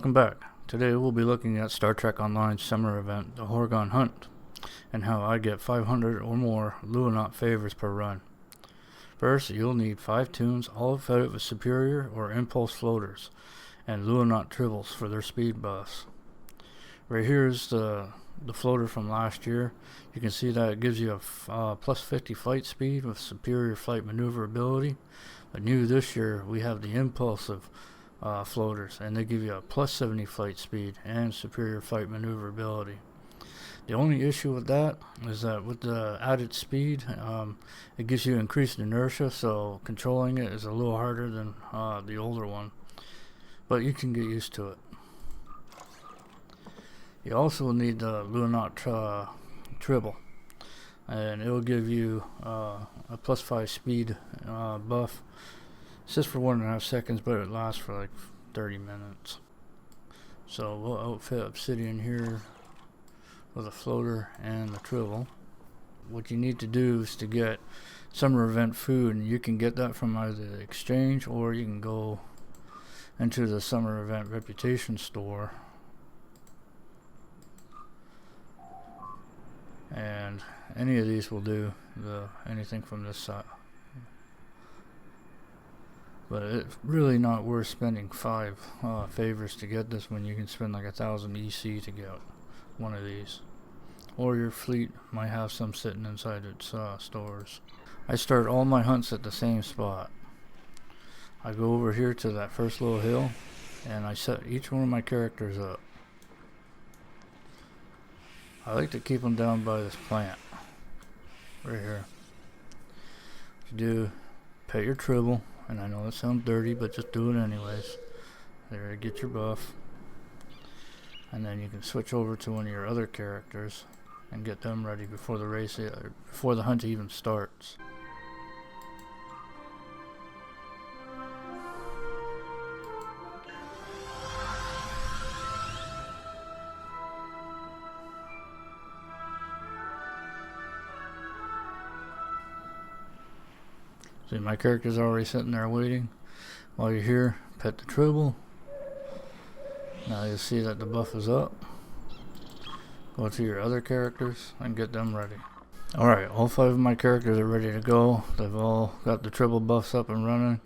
Welcome back. Today we'll be looking at Star Trek Online's summer event, the Horga'hn Hunt, and how I get 500 or more Lohunat favors per run. First, you'll need 5 tunes, all fed with superior or impulse floaters, and Lohunat tribbles for their speed buffs. Right here is the floater from last year. You can see that it gives you a plus 50 flight speed with superior flight maneuverability. But new this year, we have the impulsive floaters, and they give you a plus 70 flight speed and superior flight maneuverability. The only issue with that is that with the added speed, it gives you increased inertia, so controlling it is a little harder than the older one, but you can get used to it. You also need the Lohunat tribble, and it will give you a plus 5 speed buff. It's just for 1.5 seconds, but it lasts for like 30 minutes. So we'll outfit Obsidian here with a floater and the tribble. What you need to do is to get summer event food, and you can get that from either the exchange or you can go into the summer event reputation store. And any of these will do, anything from this side. But it's really not worth spending 5 favors to get this when you can spend like 1,000 EC to get one of these. Or your fleet might have some sitting inside its stores. I start all my hunts at the same spot. I go over here to that first little hill, and I set each one of my characters up. I like to keep them down by this plant right here. What you do, pet your tribble, and I know it sounds dirty, but just do it anyways. There, get your buff, and then you can switch over to one of your other characters and get them ready before the hunt even starts. See, my character's already sitting there waiting. While you're here, pet the tribble. Now you'll see that the buff is up. Go to your other characters and get them ready. Alright, all 5 of my characters are ready to go. They've all got the tribble buffs up and running.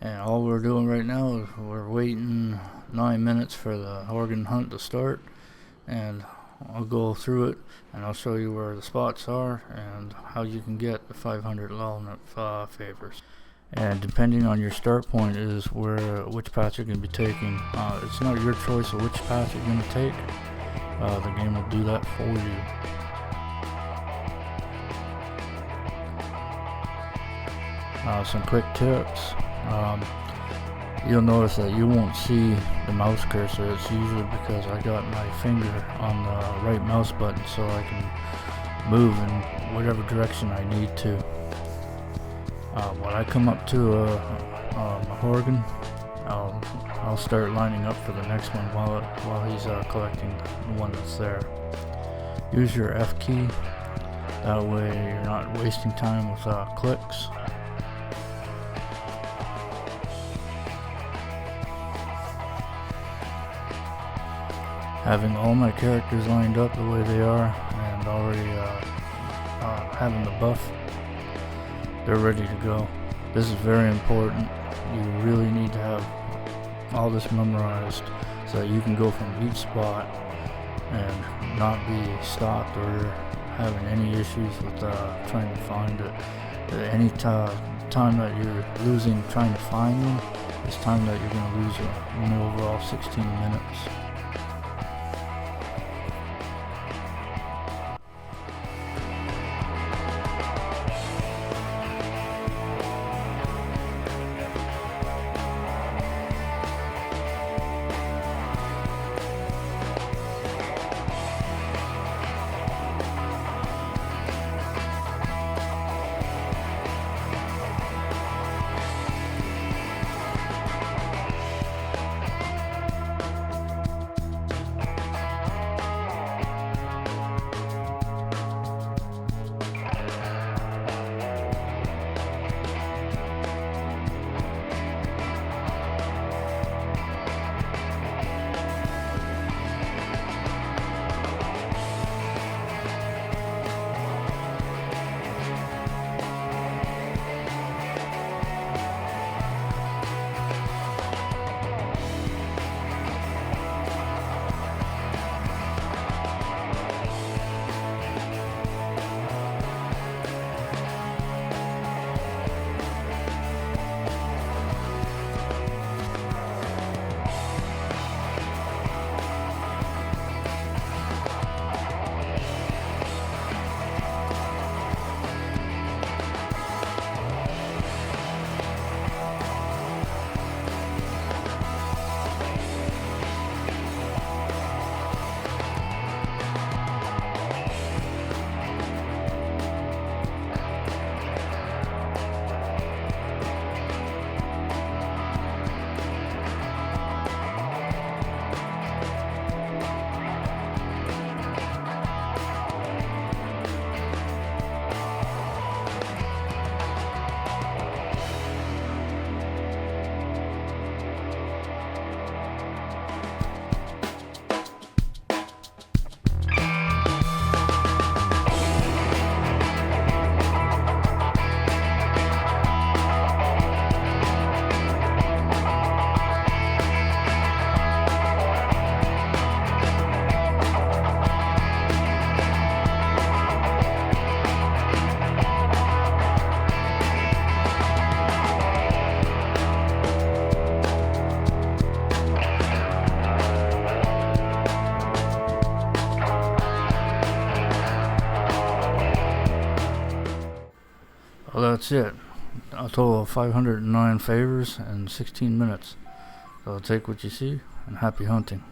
And all we're doing right now is we're waiting 9 minutes for the Horga'hn Hunt to start. And I'll go through it, and I'll show you where the spots are and how you can get the 500 Lohunat favors. And depending on your start point is which path you're going to be taking. It's not your choice of which path you're going to take. The game will do that for you. Some quick tips. You'll notice that you won't see the mouse cursor. It's usually because I got my finger on the right mouse button so I can move in whatever direction I need to. When I come up to a Horga'hn, I'll start lining up for the next one while he's collecting the one that's there. Use your F key, that way you're not wasting time with clicks. Having all my characters lined up the way they are and already having the buff, they're ready to go. This is very important. You really need to have all this memorized so that you can go from each spot and not be stopped or having any issues with trying to find it. Any time that you're losing trying to find them is time that you're going to lose in the overall 16 minutes. Well, that's it. A total of 509 favors in 16 minutes. So take what you see, and happy hunting.